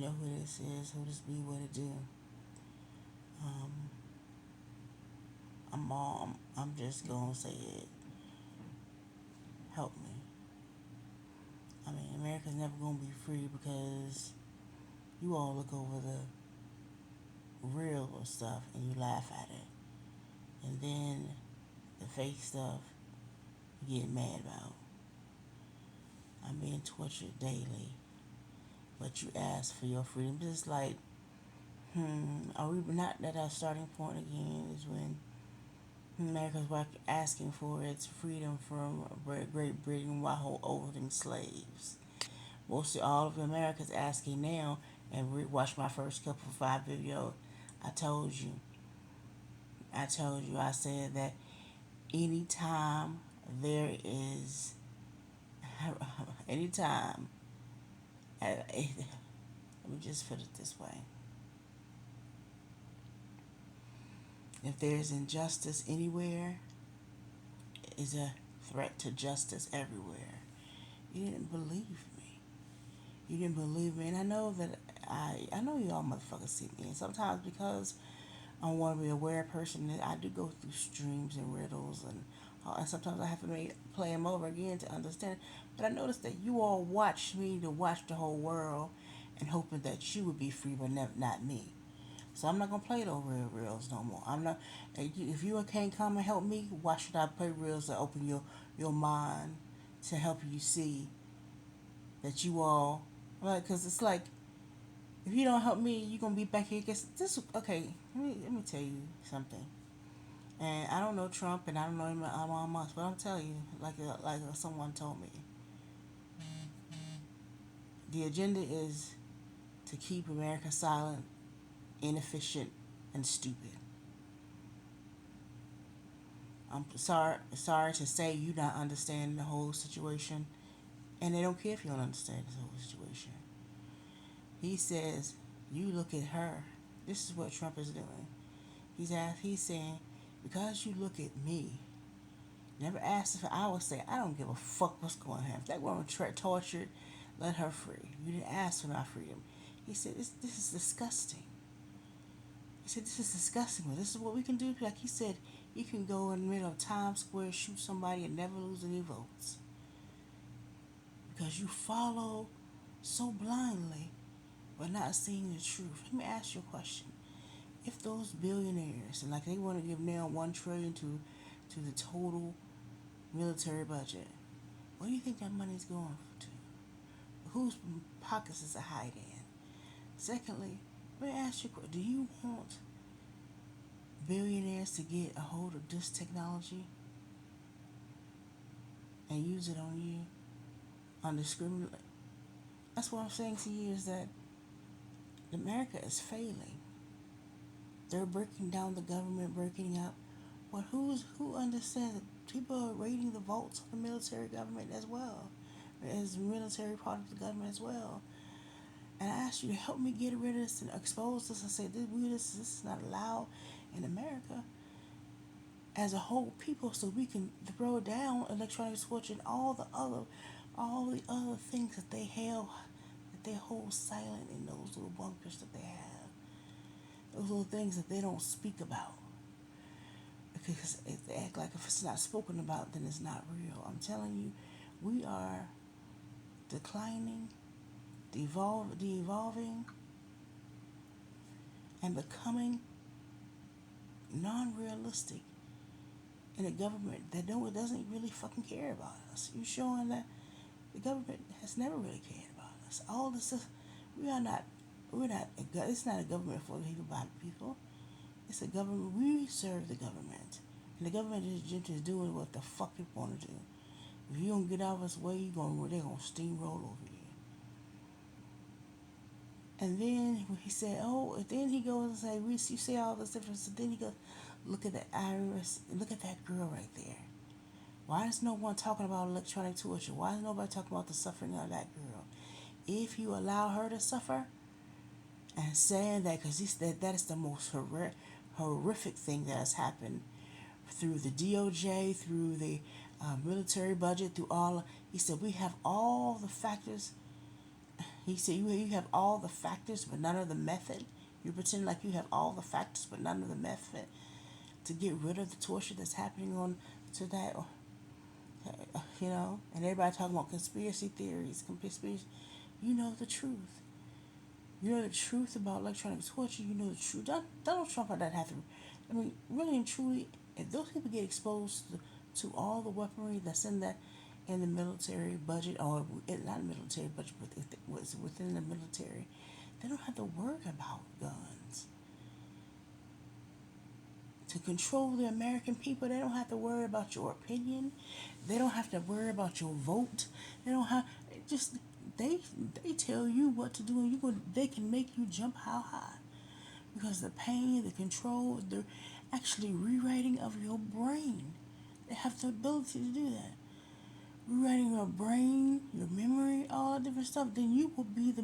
know who this is, who this be, what it do. Um, I'm just gonna say it. Help me. I mean, America's never gonna be free because you all look over the real stuff and you laugh at it, and then the fake stuff you get mad about. I'm being tortured daily, but you ask for your freedom. It's like, are we not at our starting point again? Is when America's asking for its freedom from Great Britain while holding slaves. Mostly all of America's asking now, and watch my first couple of 5 videos. I told you, I said that anytime there is, anytime, let me just put it this way. If there's injustice anywhere, is a threat to justice everywhere. You didn't believe me. You didn't believe me, and I know that I know you all motherfuckers see me. And sometimes because I want to be a aware person, I do go through streams and riddles, and sometimes I have to play them over again to understand. But I noticed that you all watch me to watch the whole world, and hoping that you would be free, but never, not me. So I'm not gonna play those reels no more. I'm not. If you can't come and help me, why should I play reels to open your mind to help you see that you all right? Because it's like if you don't help me, you're gonna be back here. Cause this okay. Let me tell you something. And I don't know Trump, and I don't know Elon Musk, but I'm telling you, like someone told me, the agenda is to keep America silent, inefficient, and stupid. I'm sorry to say you not understand the whole situation, and they don't care if you don't understand the whole situation. He says, you look at her. This is what Trump is doing. He's saying, because you look at me, never asked if I would say, I don't give a fuck what's going on. If that woman tortured, let her free. You didn't ask for my freedom. He said, this is disgusting. He said, this is disgusting. But this is what we can do. Like he said, you can go in the middle of Times Square, shoot somebody, and never lose any votes. Because you follow so blindly, but not seeing the truth. Let me ask you a question. If those billionaires, and like they want to give now $1 trillion to the total military budget, where do you think that money's going to? Whose pockets is it hide in? Secondly, let me ask you, do you want billionaires to get a hold of this technology and use it on you undiscriminately? That's what I'm saying to you is that America is failing. They're breaking down the government, breaking up. But who understands that people are raiding the vaults of the military government as well, as military part of the government as well. And I asked you to help me get rid of this and expose this and say this is not allowed in America as a whole people, so we can throw down electronic torch and all the other things that they hold silent in those little bunkers that they have. Those little things that they don't speak about. Because if they act like if it's not spoken about, then it's not real. I'm telling you, we are declining, devolving, and becoming non-realistic in a government that doesn't really fucking care about us. You showing that the government has never really cared about us. All this stuff, we are not. We're not. It's not a government for the people by the people. It's a government. We serve the government, and the government is just doing what the fuck it want to do. If you don't get out of its way, they're gonna steamroll over you. And then he said, oh, and then he goes and say, Reese, you say all this different. So then he goes, look at the iris, look at that girl right there. Why is no one talking about electronic torture? Why is nobody talking about the suffering of that girl? If you allow her to suffer, and saying that because that is the most horrific thing that has happened through the DOJ, through the military budget, through all. He said we have all the factors He said you have all the factors but none of the method. You pretend like you have all the factors but none of the method to get rid of the torture that's happening on to that, and everybody talking about conspiracy theories, conspiracy. You know the truth. You know the truth about electronic torture. You know the truth. Donald Trump doesn't have to. I mean, really and truly, if those people get exposed to all the weaponry that's in the military budget, or not military budget, but if it was within the military, they don't have to worry about guns. To control the American people, they don't have to worry about your opinion. They don't have to worry about your vote. They don't have just they tell you what to do, and they can make you jump how high because the pain, the control, the actually rewriting of your brain. They have the ability to do that. Rewriting your brain, your memory, all that different stuff. Then you will be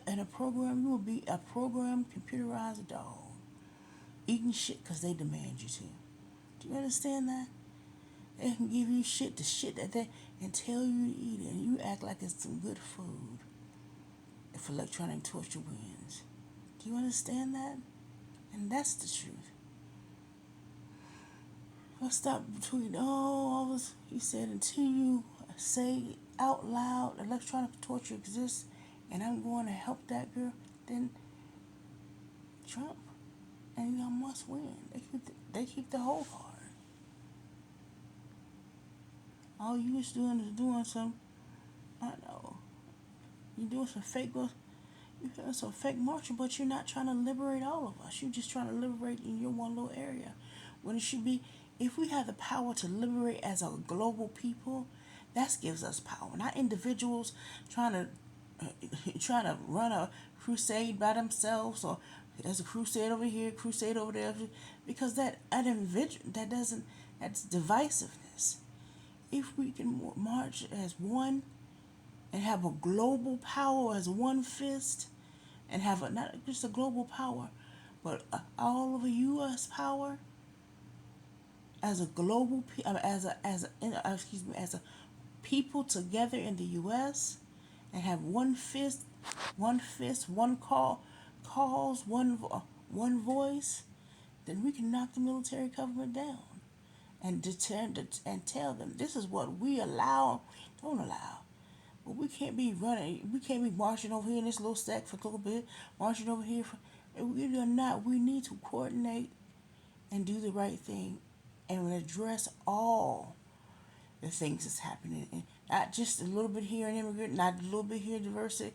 in a program. You will be a programmed, computerized dog, eating shit because they demand you to. Do you understand that? They can give you the shit that they and tell you to eat it, and you act like it's some good food. If electronic torture wins, do you understand that? And that's the truth. Let's stop between all this. He said until you say out loud electronic torture exists, and I'm going to help that girl, then Trump and Elon Musk win. They keep the whole card. All you is doing some, I know, you're doing some you're doing some fake marching, but you're not trying to liberate all of us. You're just trying to liberate in your one little area. When it should be, if we have the power to liberate as a global people, that gives us power. Not individuals trying to run a crusade by themselves, or there's a crusade over here, crusade over there, because that's divisiveness. If we can march as one and have a global power as one fist, and have not just a global power, but all of a U.S. power as a global as a people together in the U.S. and have one one cause, one voice, then we can knock the military government down and and tell them this is what we don't allow. But we can't be running. We can't be marching over here in this little stack for a little bit, marching over here. We are not. We need to coordinate and do the right thing, and address all the things that's happening, and not just a little bit here in immigrant, not a little bit here in diversity.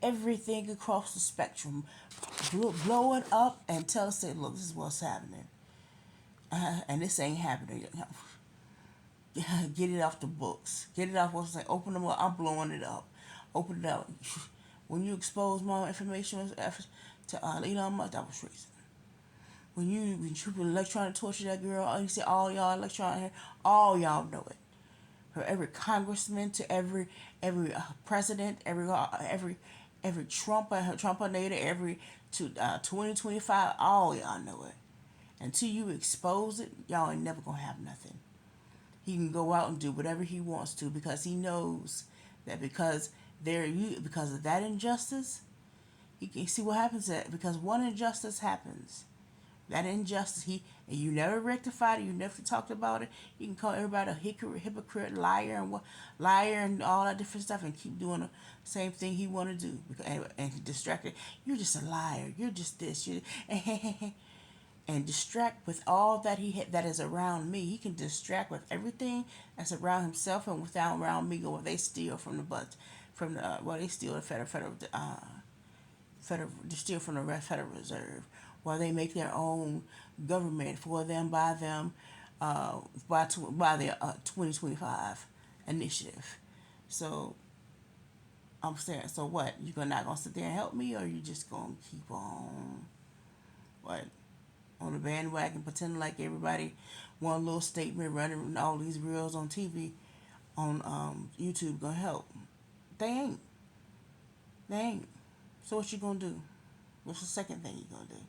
Everything across the spectrum, blow it up and tell us that look, this is what's happening, and this ain't happening. Get it off the books. Get it off what's like. Open them up. I'm blowing it up. Open it up. When you expose my information to Elon Musk, that was reason. When you electronic torture that girl, you say all y'all electronic, all y'all know it. From every congressman to every president, every Trumpinator, every to 2025, all y'all know it. Until you expose it, y'all ain't never gonna have nothing. He can go out and do whatever he wants to because he knows that because of that injustice, he can see what happens that because one injustice happens. That injustice, and you never rectified it, you never talked about it. You can call everybody a hypocrite, liar, and all that different stuff, and keep doing the same thing he want to do, and distracted. You're just a liar. You're just this. And distract with all that is around me. He can distract with everything that's around himself and without around me. Or they steal from they steal the they steal from the Federal Reserve, while they make their own government for them by their 2025 initiative. So I'm saying, so what? You're not gonna sit there and help me, or you just gonna keep on what? On the bandwagon, pretending like everybody one little statement running all these reels on TV, on YouTube gonna help. They ain't. They ain't. So what you gonna do? What's the second thing you gonna do?